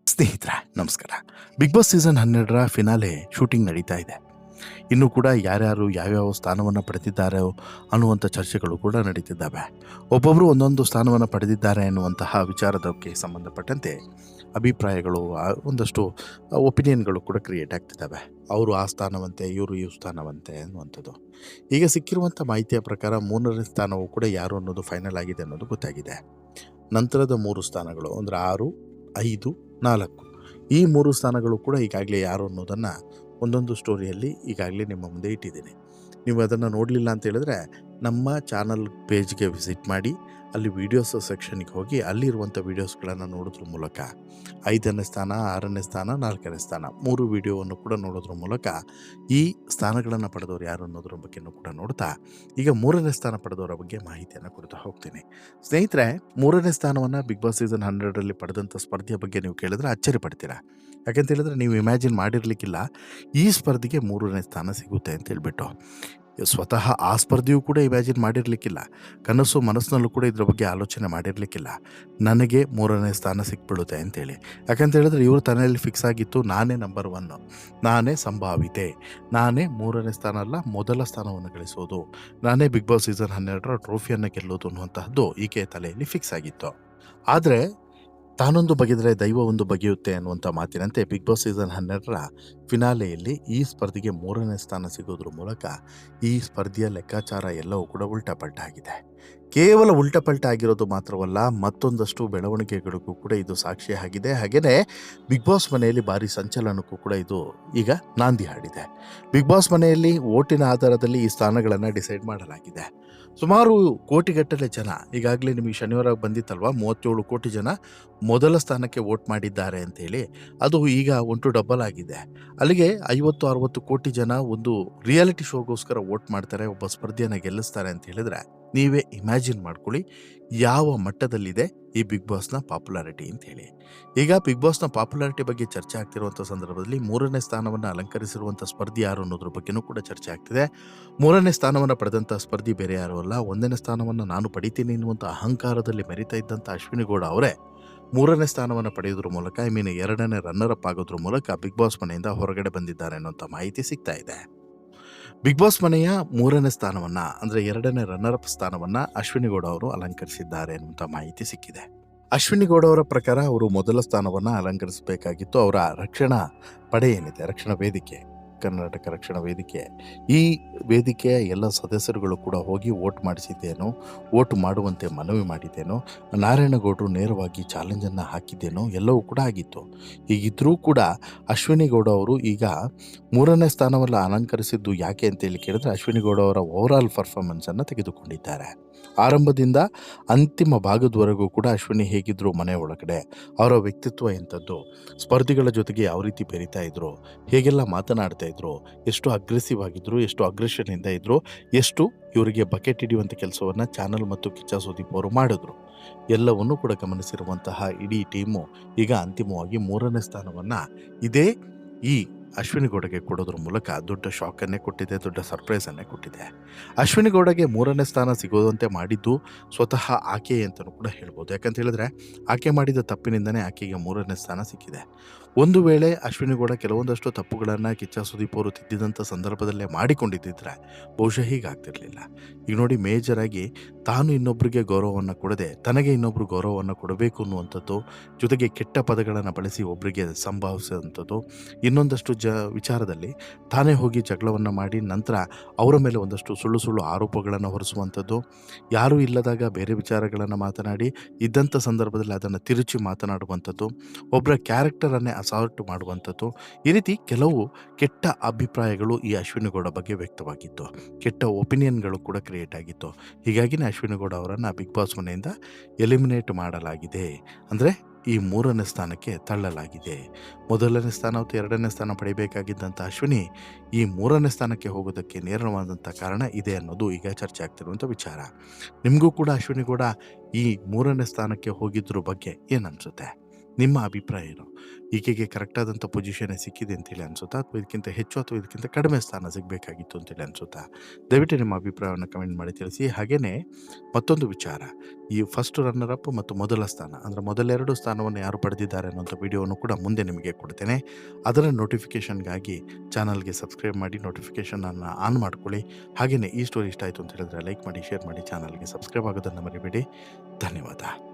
ಸ್ನೇಹಿತರೆ ನಮಸ್ಕಾರ. Bigg Boss season 12ರ ಫಿನಾಲೆ ಶೂಟಿಂಗ್ ನಡೀತಾ ಇದೆ. ಇನ್ನೂ ಕೂಡ ಯಾರ್ಯಾರು ಯಾವ್ಯಾವ ಸ್ಥಾನವನ್ನು ಪಡೆದಿದ್ದಾರೆ ಅನ್ನುವಂಥ ಚರ್ಚೆಗಳು ಕೂಡ ನಡೀತಿದ್ದಾವೆ. ಒಬ್ಬೊಬ್ಬರು ಒಂದೊಂದು ಸ್ಥಾನವನ್ನು ಪಡೆದಿದ್ದಾರೆ ಎನ್ನುವಂತಹ ವಿಚಾರದಕ್ಕೆ ಸಂಬಂಧಪಟ್ಟಂತೆ ಅಭಿಪ್ರಾಯಗಳು, ಒಂದಷ್ಟು ಒಪಿನಿಯನ್ಗಳು ಕೂಡ ಕ್ರಿಯೇಟ್ ಆಗ್ತಿದ್ದಾವೆ. ಅವರು ಆ ಸ್ಥಾನವಂತೆ, ಇವರು ಈ ಸ್ಥಾನವಂತೆ ಅನ್ನುವಂಥದ್ದು. ಈಗ ಸಿಕ್ಕಿರುವಂಥ ಮಾಹಿತಿಯ ಪ್ರಕಾರ 3ನೇ ಸ್ಥಾನವೂ ಕೂಡ ಯಾರು ಅನ್ನೋದು ಫೈನಲ್ ಆಗಿದೆ ಅನ್ನೋದು ಗೊತ್ತಾಗಿದೆ. ನಂತರದ 3 ಸ್ಥಾನಗಳು ಅಂದರೆ 6, 5, 4 ಈ 3 ಸ್ಥಾನಗಳು ಕೂಡ ಈಗಾಗಲೇ ಯಾರು ಅನ್ನೋದನ್ನು ಒಂದೊಂದು ಸ್ಟೋರಿಯಲ್ಲಿ ಈಗಾಗಲೇ ನಿಮ್ಮ ಮುಂದೆ ಇಟ್ಟಿದ್ದೀನಿ. ನೀವು ಅದನ್ನು ನೋಡಲಿಲ್ಲ ಅಂತ ಹೇಳಿದ್ರೆ ನಮ್ಮ ಚಾನಲ್ ಪೇಜ್ಗೆ ವಿಸಿಟ್ ಮಾಡಿ, ಅಲ್ಲಿ ವೀಡಿಯೋಸ್ ಸೆಕ್ಷನ್ಗೆ ಹೋಗಿ ಅಲ್ಲಿರುವಂಥ ವೀಡಿಯೋಸ್ಗಳನ್ನು ನೋಡೋದ್ರ ಮೂಲಕ 5ನೇ ಸ್ಥಾನ, 6ನೇ ಸ್ಥಾನ, 4ನೇ ಸ್ಥಾನ 3 ವೀಡಿಯೋವನ್ನು ಕೂಡ ನೋಡೋದ್ರ ಮೂಲಕ ಈ ಸ್ಥಾನಗಳನ್ನು ಪಡೆದವರು ಯಾರು ಅನ್ನೋದ್ರ ಬಗ್ಗೆನೂ ಕೂಡ ನೋಡ್ತಾ ಈಗ 3ನೇ ಸ್ಥಾನ ಪಡೆದವರ ಬಗ್ಗೆ ಮಾಹಿತಿಯನ್ನು ಕೊಡ್ತಾ ಹೋಗ್ತೀನಿ. ಸ್ನೇಹಿತರೆ, 3ನೇ ಸ್ಥಾನವನ್ನು ಬಿಗ್ ಬಾಸ್ ಸೀಸನ್ 12ರಲ್ಲಿ ಪಡೆದಂಥ ಸ್ಪರ್ಧೆಯ ಬಗ್ಗೆ ನೀವು ಕೇಳಿದ್ರೆ ಅಚ್ಚರಿ ಪಡ್ತೀರಾ. ಯಾಕಂತ ಹೇಳಿದ್ರೆ ನೀವು ಇಮ್ಯಾಜಿನ್ ಮಾಡಿರಲಿಕ್ಕಿಲ್ಲ ಈ ಸ್ಪರ್ಧೆಗೆ 3ನೇ ಸ್ಥಾನ ಸಿಗುತ್ತೆ ಅಂತ ಹೇಳ್ಬಿಟ್ಟು. ಸ್ವತಃ ಆ ಸ್ಪರ್ಧೆಯೂ ಕೂಡ ಇಮ್ಯಾಜಿನ್ ಮಾಡಿರಲಿಕ್ಕಿಲ್ಲ. ಕನಸು ಮನಸ್ಸಿನಲ್ಲೂ ಕೂಡ ಇದ್ರ ಬಗ್ಗೆ ಆಲೋಚನೆ ಮಾಡಿರಲಿಕ್ಕಿಲ್ಲ, ನನಗೆ 3ನೇ ಸ್ಥಾನ ಸಿಕ್ಬಿಡುತ್ತೆ ಅಂತೇಳಿ. ಯಾಕಂತ ಹೇಳಿದ್ರೆ ಇವರು ತನ್ನಲ್ಲಿ ಫಿಕ್ಸ್ ಆಗಿತ್ತು, ನಾನೇ ನಂಬರ್ 1, ನಾನೇ ಸಂಭಾವಿತೆ, ನಾನೇ 3ನೇ ಸ್ಥಾನ ಅಲ್ಲ ಮೊದಲ ಸ್ಥಾನವನ್ನು ಗಳಿಸೋದು, ನಾನೇ ಬಿಗ್ ಬಾಸ್ ಸೀಸನ್ 12ರ ಟ್ರೋಫಿಯನ್ನು ಗೆಲ್ಲೋದು ಅನ್ನುವಂತಹದ್ದು ಈಕೆ ತಲೆಯಲ್ಲಿ ಫಿಕ್ಸ್ ಆಗಿತ್ತು. ಆದರೆ ತಾನೊಂದು ಬಗೆದರೆ ದೈವ ಒಂದು ಬಗೆಯುತ್ತೆ ಅನ್ನುವಂಥ ಮಾತಿನಂತೆ ಬಿಗ್ ಬಾಸ್ ಸೀಸನ್ 12ರ ಫಿನಾಲೆಯಲ್ಲಿ ಈ ಸ್ಪರ್ಧೆಗೆ 3ನೇ ಸ್ಥಾನ ಸಿಗೋದ್ರ ಮೂಲಕ ಈ ಸ್ಪರ್ಧೆಯ ಲೆಕ್ಕಾಚಾರ ಎಲ್ಲವೂ ಕೂಡ ಉಲ್ಟಾಪಲ್ಟ ಆಗಿದೆ. ಕೇವಲ ಉಲ್ಟಾಪಲ್ಟ ಆಗಿರೋದು ಮಾತ್ರವಲ್ಲ, ಮತ್ತೊಂದಷ್ಟು ಬೆಳವಣಿಗೆಗಳಿಗೂ ಕೂಡ ಇದು ಸಾಕ್ಷಿ ಆಗಿದೆ. ಹಾಗೆಯೇ ಬಿಗ್ ಬಾಸ್ ಮನೆಯಲ್ಲಿ ಭಾರಿ ಸಂಚಲನಕ್ಕೂ ಕೂಡ ಇದು ಈಗ ನಾಂದಿ ಹಾಡಿದೆ. ಬಿಗ್ ಬಾಸ್ ಮನೆಯಲ್ಲಿ ಓಟಿನ ಆಧಾರದಲ್ಲಿ ಈ ಸ್ಥಾನಗಳನ್ನು ಡಿಸೈಡ್ ಮಾಡಲಾಗಿದೆ. ಸುಮಾರು ಕೋಟಿಗಟ್ಟಲೆ ಜನ, ಈಗಾಗಲೇ ನಿಮಗೆ ಶನಿವಾರ ಬಂದಿತ್ತಲ್ವ, 37 ಕೋಟಿ ಜನ ಮೊದಲ ಸ್ಥಾನಕ್ಕೆ ವೋಟ್ ಮಾಡಿದ್ದಾರೆ ಅಂತೇಳಿ. ಅದು ಈಗ 1 ಡಬಲ್ ಆಗಿದೆ. ಅಲ್ಲಿಗೆ 50-60 ಕೋಟಿ ಜನ ಒಂದು ರಿಯಾಲಿಟಿ ಶೋಗೋಸ್ಕರ ವೋಟ್ ಮಾಡ್ತಾರೆ, ಒಬ್ಬ ಸ್ಪರ್ಧೆಯನ್ನು ಗೆಲ್ಲಿಸ್ತಾರೆ ಅಂತ ಹೇಳಿದ್ರೆ ನೀವೇ ಇಮ್ಯಾಜಿನ್ ಮಾಡ್ಕೊಳ್ಳಿ ಯಾವ ಮಟ್ಟದಲ್ಲಿದೆ ಈ ಬಿಗ್ ಬಾಸ್ನ ಪಾಪ್ಯುಲಾರಿಟಿ ಅಂತೇಳಿ. ಈಗ ಬಿಗ್ ಬಾಸ್ನ ಪಾಪ್ಯುಲಾರಿಟಿ ಬಗ್ಗೆ ಚರ್ಚೆ ಆಗ್ತಿರುವಂಥ ಸಂದರ್ಭದಲ್ಲಿ 3ನೇ ಸ್ಥಾನವನ್ನು ಅಲಂಕರಿಸಿರುವಂಥ ಸ್ಪರ್ಧಿ ಯಾರು ಅನ್ನೋದ್ರ ಬಗ್ಗೆನೂ ಕೂಡ ಚರ್ಚೆ ಆಗ್ತಿದೆ. 3ನೇ ಸ್ಥಾನವನ್ನು ಪಡೆದಂಥ ಸ್ಪರ್ಧಿ ಬೇರೆ ಯಾರು ಅಲ್ಲ, 1ನೇ ಸ್ಥಾನವನ್ನು ನಾನು ಪಡಿತೀನಿ ಎನ್ನುವಂಥ ಅಹಂಕಾರದಲ್ಲಿ ಮೆರಿತಾ ಇದ್ದಂಥ ಅಶ್ವಿನಿ ಗೌಡ ಅವರೇ 3ನೇ ಸ್ಥಾನವನ್ನು ಪಡೆಯೋದ್ರ ಮೂಲಕ, 2ನೇ ರನ್ನರ್ ಅಪ್ ಆಗೋದ್ರ ಮೂಲಕ ಬಿಗ್ ಬಾಸ್ ಮನೆಯಿಂದ ಹೊರಗಡೆ ಬಂದಿದ್ದಾರೆ ಅನ್ನೋಂಥ ಮಾಹಿತಿ ಸಿಗ್ತಾ ಇದೆ. ಬಿಗ್ ಬಾಸ್ ಮನೆಯ 3ನೇ ಸ್ಥಾನವನ್ನು ಅಂದರೆ 2ನೇ ರನ್ನರ್ ಅಪ್ ಸ್ಥಾನವನ್ನು ಅಶ್ವಿನಿ ಗೌಡ ಅವರು ಅಲಂಕರಿಸಿದ್ದಾರೆ ಅನ್ನುವಂಥ ಮಾಹಿತಿ ಸಿಕ್ಕಿದೆ. ಅಶ್ವಿನಿ ಗೌಡ ಅವರ ಪ್ರಕಾರ ಅವರು ಮೊದಲ ಸ್ಥಾನವನ್ನು ಅಲಂಕರಿಸಬೇಕಾಗಿತ್ತು. ಅವರ ರಕ್ಷಣಾ ಪಡೆ ಏನಿದೆ, ರಕ್ಷಣಾ ವೇದಿಕೆ, ಕರ್ನಾಟಕ ರಕ್ಷಣಾ ವೇದಿಕೆ, ಈ ವೇದಿಕೆಯ ಎಲ್ಲ ಸದಸ್ಯರುಗಳು ಕೂಡ ಹೋಗಿ ವೋಟ್ ಮಾಡಿಸಿದ್ದೇನೋ, ವೋಟ್ ಮಾಡುವಂತೆ ಮನವಿ ಮಾಡಿದ್ದೇನೋ, ನಾರಾಯಣಗೌಡರು ನೇರವಾಗಿ ಚಾಲೆಂಜನ್ನು ಹಾಕಿದ್ದೇನೋ ಎಲ್ಲವೂ ಕೂಡ ಆಗಿತ್ತು. ಹೀಗಿದ್ದರೂ ಕೂಡ ಅಶ್ವಿನಿ ಗೌಡ ಅವರು ಈಗ 3ನೇ ಸ್ಥಾನವನ್ನು ಅಲಂಕರಿಸಿದ್ದು ಯಾಕೆ ಅಂತೇಳಿ ಕೇಳಿದ್ರೆ, ಅಶ್ವಿನಿ ಗೌಡ ಅವರ ಓವರಾಲ್ ಪರ್ಫಾರ್ಮೆನ್ಸನ್ನು ತೆಗೆದುಕೊಂಡಿದ್ದಾರೆ. ಆರಂಭದಿಂದ ಅಂತಿಮ ಭಾಗದವರೆಗೂ ಕೂಡ ಅಶ್ವಿನಿ ಹೇಗಿದ್ರು ಮನೆ ಒಳಗಡೆ, ಅವರ ವ್ಯಕ್ತಿತ್ವ ಎಂಥದ್ದು, ಸ್ಪರ್ಧಿಗಳ ಜೊತೆಗೆ ಯಾವ ರೀತಿ ಬೆರೀತಾ ಇದ್ರು, ಹೇಗೆಲ್ಲ ಮಾತನಾಡ್ತಾ ಇದ್ರು, ಎಷ್ಟು ಅಗ್ರೆಸಿವ್ ಆಗಿದ್ರು, ಎಷ್ಟು ಅಗ್ರೆಷನ್ನಿಂದ ಇದ್ರು, ಎಷ್ಟು ಇವರಿಗೆ ಬಕೆಟ್ ಹಿಡಿಯುವಂಥ ಕೆಲಸವನ್ನು ಚಾನಲ್ ಮತ್ತು ಕಿಚ್ಚ ಸುದೀಪ್ ಅವರು ಮಾಡಿದ್ರು, ಎಲ್ಲವನ್ನೂ ಕೂಡ ಗಮನಿಸಿರುವಂತಹ ಇಡೀ ಟೀಮು ಈಗ ಅಂತಿಮವಾಗಿ 3ನೇ ಸ್ಥಾನವನ್ನು ಇದೇ ಈ ಅಶ್ವಿನಿ ಗೌಡಗೆ ಕೊಡೋದ್ರ ಮೂಲಕ ದೊಡ್ಡ ಶಾಕನ್ನೇ ಕೊಟ್ಟಿದೆ, ದೊಡ್ಡ ಸರ್ಪ್ರೈಸನ್ನೇ ಕೊಟ್ಟಿದೆ. ಅಶ್ವಿನಿ ಗೌಡಗೆ 3ನೇ ಸ್ಥಾನ ಸಿಗೋದಂತೆ ಮಾಡಿದ್ದು ಸ್ವತಃ ಆಕೆ ಅಂತಲೂ ಕೂಡ ಹೇಳ್ಬೋದು. ಯಾಕಂತ ಹೇಳಿದ್ರೆ ಆಕೆ ಮಾಡಿದ ತಪ್ಪಿನಿಂದನೇ ಆಕೆಗೆ 3ನೇ ಸ್ಥಾನ ಸಿಕ್ಕಿದೆ. ಒಂದು ವೇಳೆ ಅಶ್ವಿನಿ ಗೌಡ ಕೆಲವೊಂದಷ್ಟು ತಪ್ಪುಗಳನ್ನು ಕಿಚ್ಚ ಸುದೀಪ್ ಅವರು ತಿದ್ದಿದಂಥ ಸಂದರ್ಭದಲ್ಲೇ ಮಾಡಿಕೊಂಡಿದ್ದಿದ್ರೆ ಬಹುಶಃ ಹೀಗಾಗ್ತಿರ್ಲಿಲ್ಲ. ಈಗ ನೋಡಿ, ಮೇಜರಾಗಿ ತಾನು ಇನ್ನೊಬ್ಬರಿಗೆ ಗೌರವವನ್ನು ಕೊಡದೆ ತನಗೆ ಇನ್ನೊಬ್ಬರು ಗೌರವವನ್ನು ಕೊಡಬೇಕು ಅನ್ನುವಂಥದ್ದು, ಜೊತೆಗೆ ಕೆಟ್ಟ ಪದಗಳನ್ನು ಬಳಸಿ ಒಬ್ಬರಿಗೆ ಸಂಭಾವಿಸುವಂಥದ್ದು, ಇನ್ನೊಂದಷ್ಟು ವಿಚಾರದಲ್ಲಿ ತಾನೇ ಹೋಗಿ ಜಗಳವನ್ನು ಮಾಡಿ ನಂತರ ಅವರ ಮೇಲೆ ಒಂದಷ್ಟು ಸುಳ್ಳು ಆರೋಪಗಳನ್ನು ಹೊರಿಸುವಂಥದ್ದು, ಯಾರೂ ಇಲ್ಲದಾಗ ಬೇರೆ ವಿಚಾರಗಳನ್ನು ಮಾತನಾಡಿ ಇದ್ದಂಥ ಸಂದರ್ಭದಲ್ಲಿ ಅದನ್ನು ತಿರುಚಿ ಮಾತನಾಡುವಂಥದ್ದು, ಒಬ್ಬರ ಕ್ಯಾರೆಕ್ಟರನ್ನೇ ಅಸಾಲ್ಟ್ ಮಾಡುವಂಥದ್ದು, ಈ ರೀತಿ ಕೆಲವು ಕೆಟ್ಟ ಅಭಿಪ್ರಾಯಗಳು ಈ ಅಶ್ವಿನಿ ಗೌಡ ಬಗ್ಗೆ ವ್ಯಕ್ತವಾಗಿತ್ತು. ಕೆಟ್ಟ ಒಪಿನಿಯನ್ಗಳು ಕೂಡ ಕ್ರಿಯೇಟ್ ಆಗಿತ್ತು. ಹೀಗಾಗಿನೇ ಅಶ್ವಿನಿ ಗೌಡ ಅವರನ್ನು ಬಿಗ್ ಬಾಸ್ ಮನೆಯಿಂದ ಎಲಿಮಿನೇಟ್ ಮಾಡಲಾಗಿದೆ, ಅಂದರೆ ಈ 3ನೇ ಸ್ಥಾನಕ್ಕೆ ತಳ್ಳಲಾಗಿದೆ. ಮೊದಲನೇ ಸ್ಥಾನ ಮತ್ತು 2ನೇ ಸ್ಥಾನ ಪಡೆಯಬೇಕಾಗಿದ್ದಂಥ ಅಶ್ವಿನಿ ಈ 3ನೇ ಸ್ಥಾನಕ್ಕೆ ಹೋಗೋದಕ್ಕೆ ನೇರವಾದಂಥ ಕಾರಣ ಇದೆ ಅನ್ನೋದು ಈಗ ಚರ್ಚೆ ಆಗ್ತಿರುವಂಥ ವಿಚಾರ. ನಿಮಗೂ ಕೂಡ ಅಶ್ವಿನಿ ಗೌಡ ಈ 3ನೇ ಸ್ಥಾನಕ್ಕೆ ಹೋಗಿದ್ರ ಬಗ್ಗೆ ಏನು ಅನಿಸುತ್ತೆ? ನಿಮ್ಮ ಅಭಿಪ್ರಾಯ ಏನು? ಈಕೆಗೆ ಕರೆಕ್ಟಾದಂಥ ಪೊಸಿಷನ್ನೇ ಸಿಕ್ಕಿದೆ ಅಂತೇಳಿ ಅನಿಸುತ್ತಾ? ಅಥವಾ ಇದಕ್ಕಿಂತ ಹೆಚ್ಚು ಅಥವಾ ಇದಕ್ಕಿಂತ ಕಡಿಮೆ ಸ್ಥಾನ ಸಿಗಬೇಕಾಗಿತ್ತು ಅಂತೇಳಿ ಅನಿಸುತ್ತಾ? ದಯವಿಟ್ಟು ನಿಮ್ಮ ಅಭಿಪ್ರಾಯವನ್ನು ಕಮೆಂಟ್ ಮಾಡಿ ತಿಳಿಸಿ. ಹಾಗೆಯೇ ಮತ್ತೊಂದು ವಿಚಾರ, ಈ ಫಸ್ಟ್ ರನ್ನರ್ ಅಪ್ ಮತ್ತು ಮೊದಲ ಸ್ಥಾನ ಅಂದರೆ ಮೊದಲೆರಡು ಸ್ಥಾನವನ್ನು ಯಾರು ಪಡೆದಿದ್ದಾರೆ ಅನ್ನುವಂಥ ವಿಡಿಯೋವನ್ನು ಕೂಡ ಮುಂದೆ ನಿಮಗೆ ಕೊಡ್ತೇನೆ. ಅದರ ನೋಟಿಫಿಕೇಷನ್ಗಾಗಿ ಚಾನಲ್ಗೆ ಸಬ್ಸ್ಕ್ರೈಬ್ ಮಾಡಿ ನೋಟಿಫಿಕೇಷನನ್ನು ಆನ್ ಮಾಡ್ಕೊಳ್ಳಿ. ಹಾಗೆಯೇ ಈ ಸ್ಟೋರಿ ಇಷ್ಟ ಆಯಿತು ಅಂತ ಹೇಳಿದ್ರೆ ಲೈಕ್ ಮಾಡಿ, ಶೇರ್ ಮಾಡಿ, ಚಾನಲ್ಗೆ ಸಬ್ಸ್ಕ್ರೈಬ್ ಆಗೋದನ್ನು ಮರಿಬೇಡಿ. ಧನ್ಯವಾದ.